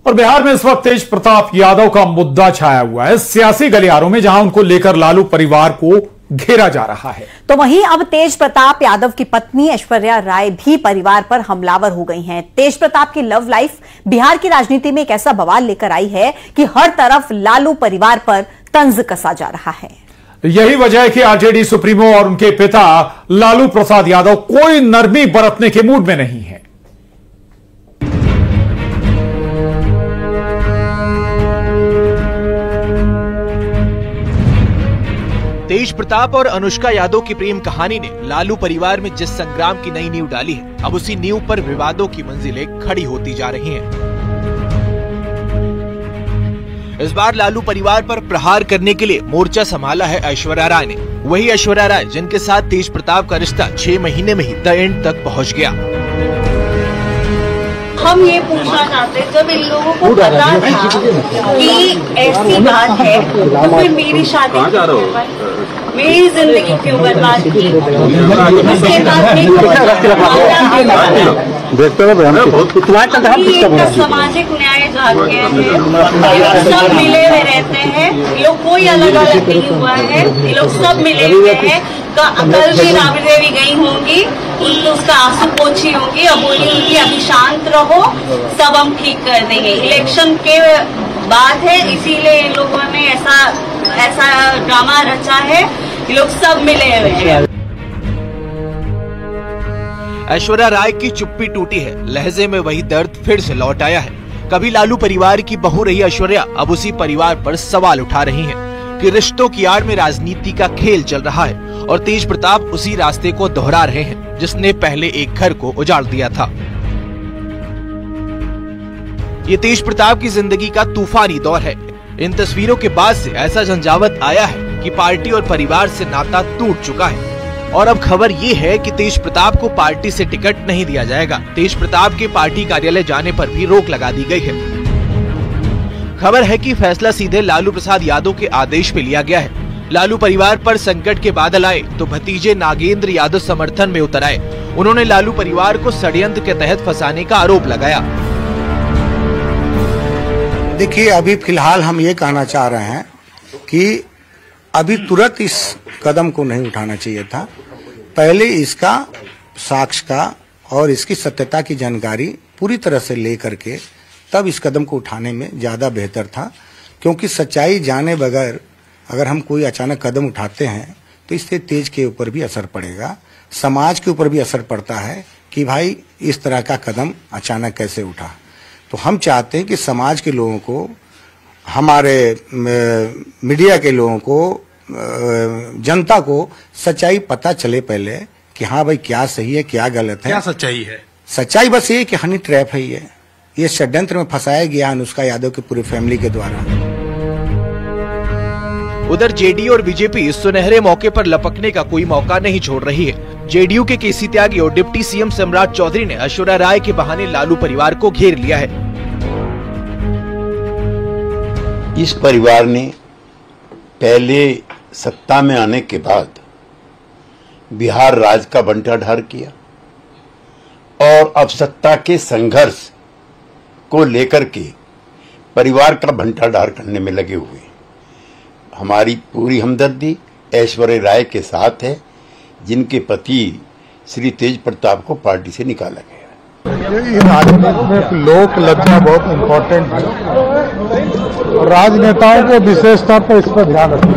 और बिहार में इस वक्त तेज प्रताप यादव का मुद्दा छाया हुआ है सियासी गलियारों में, जहां उनको लेकर लालू परिवार को घेरा जा रहा है। तो वहीं अब तेज प्रताप यादव की पत्नी ऐश्वर्या राय भी परिवार पर हमलावर हो गई हैं। तेज प्रताप की लव लाइफ बिहार की राजनीति में एक ऐसा बवाल लेकर आई है कि हर तरफ लालू परिवार पर तंज कसा जा रहा है। यही वजह है कि आरजेडी सुप्रीमो और उनके पिता लालू प्रसाद यादव कोई नरमी बरतने के मूड में नहीं है। तेज प्रताप और अनुष्का यादव की प्रेम कहानी ने लालू परिवार में जिस संग्राम की नई नींव डाली है, अब उसी नींव पर विवादों की मंजिलें खड़ी होती जा रही हैं। इस बार लालू परिवार पर प्रहार करने के लिए मोर्चा संभाला है ऐश्वर्या राय ने। वही ऐश्वर्या राय जिनके साथ तेज प्रताप का रिश्ता 6 महीने में ही द एंड तक पहुंच गया। हम ये पूछना चाहते हैं, जब इन लोगों को पता था कि ऐसी बात है तो फिर मेरी शादी क्यों करवाई, मेरी जिंदगी क्यों बर्बाद की, उसके बाद सामाजिक न्याय जाग गया है। ये लोग सब मिले हुए रहते हैं, ये लोग कोई अलग अलग नहीं हुआ है, ये लोग सब मिले हुए हैं। कल भी राबड़ी देवी गई होंगी, उसका आंसू पोछी होंगी, अब बोली उनकी अभी शांत रहो, सब हम ठीक कर देंगे। इलेक्शन के बाद है, इसीलिए इन लोगों ने ऐसा ड्रामा रचा है। ये लोग सब मिले हुए हैं। ऐश्वर्या राय की चुप्पी टूटी है, लहजे में वही दर्द फिर से लौट आया है। कभी लालू परिवार की बहू रही ऐश्वर्या अब उसी परिवार पर सवाल उठा रही हैं कि रिश्तों की आड़ में राजनीति का खेल चल रहा है और तेज प्रताप उसी रास्ते को दोहरा रहे हैं जिसने पहले एक घर को उजाड़ दिया था। ये तेज प्रताप की जिंदगी का तूफानी दौर है। इन तस्वीरों के बाद से ऐसा झंझावत आया है कि पार्टी और परिवार से नाता टूट चुका है और अब खबर ये है कि तेज प्रताप को पार्टी से टिकट नहीं दिया जाएगा। तेज प्रताप के पार्टी कार्यालय जाने पर भी रोक लगा दी गई है। खबर है कि फैसला सीधे लालू प्रसाद यादव के आदेश पे लिया गया है। लालू परिवार पर संकट के बादल आए तो भतीजे नागेंद्र यादव समर्थन में उतर आए। उन्होंने लालू परिवार को षड्यंत्र के तहत फंसाने का आरोप लगाया। देखिए, अभी फिलहाल हम ये कहना चाह रहे हैं कि अभी तुरंत इस कदम को नहीं उठाना चाहिए था। पहले इसका साक्ष्य का और इसकी सत्यता की जानकारी पूरी तरह से लेकर के तब इस कदम को उठाने में ज्यादा बेहतर था, क्योंकि सच्चाई जाने बगैर अगर हम कोई अचानक कदम उठाते हैं तो इससे तेज के ऊपर भी असर पड़ेगा, समाज के ऊपर भी असर पड़ता है कि भाई इस तरह का कदम अचानक कैसे उठा। तो हम चाहते हैं कि समाज के लोगों को, हमारे मीडिया के लोगों को, जनता को सच्चाई पता चले पहले कि हाँ भाई क्या सही है क्या गलत है। क्या सच्चाई है? सच्चाई बस ये कि हनी ट्रैप है, ये षड्यंत्र में फंसाया गया अनुष्का यादव की पूरी फैमिली के द्वारा। उधर जेडीयू और बीजेपी इस सुनहरे मौके पर लपकने का कोई मौका नहीं छोड़ रही है। जेडीयू के केसी त्यागी और डिप्टी सीएम सम्राट चौधरी ने ऐश्वर्या राय के बहाने लालू परिवार को घेर लिया है। इस परिवार ने पहले सत्ता में आने के बाद बिहार राज्य का बंटाढार किया और अब सत्ता के संघर्ष को लेकर के परिवार का बंटाढार करने में लगे हुए। हमारी पूरी हमदर्दी ऐश्वर्या राय के साथ है, जिनके पति श्री तेज प्रताप को पार्टी से निकाला गया। राजनीति में लोक लज्जा बहुत इम्पोर्टेंट है और राजनेताओं को विशेष तौर पर इस पर ध्यान रखना।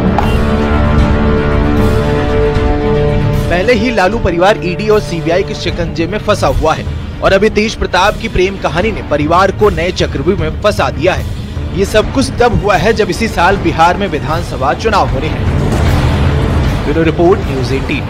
पहले ही लालू परिवार ईडी और सीबीआई के शिकंजे में फंसा हुआ है और अभी तेज प्रताप की प्रेम कहानी ने परिवार को नए चक्रव्यूह में फंसा दिया है। ये सब कुछ तब हुआ है जब इसी साल बिहार में विधानसभा चुनाव होने हैं। Bureau report, news 18।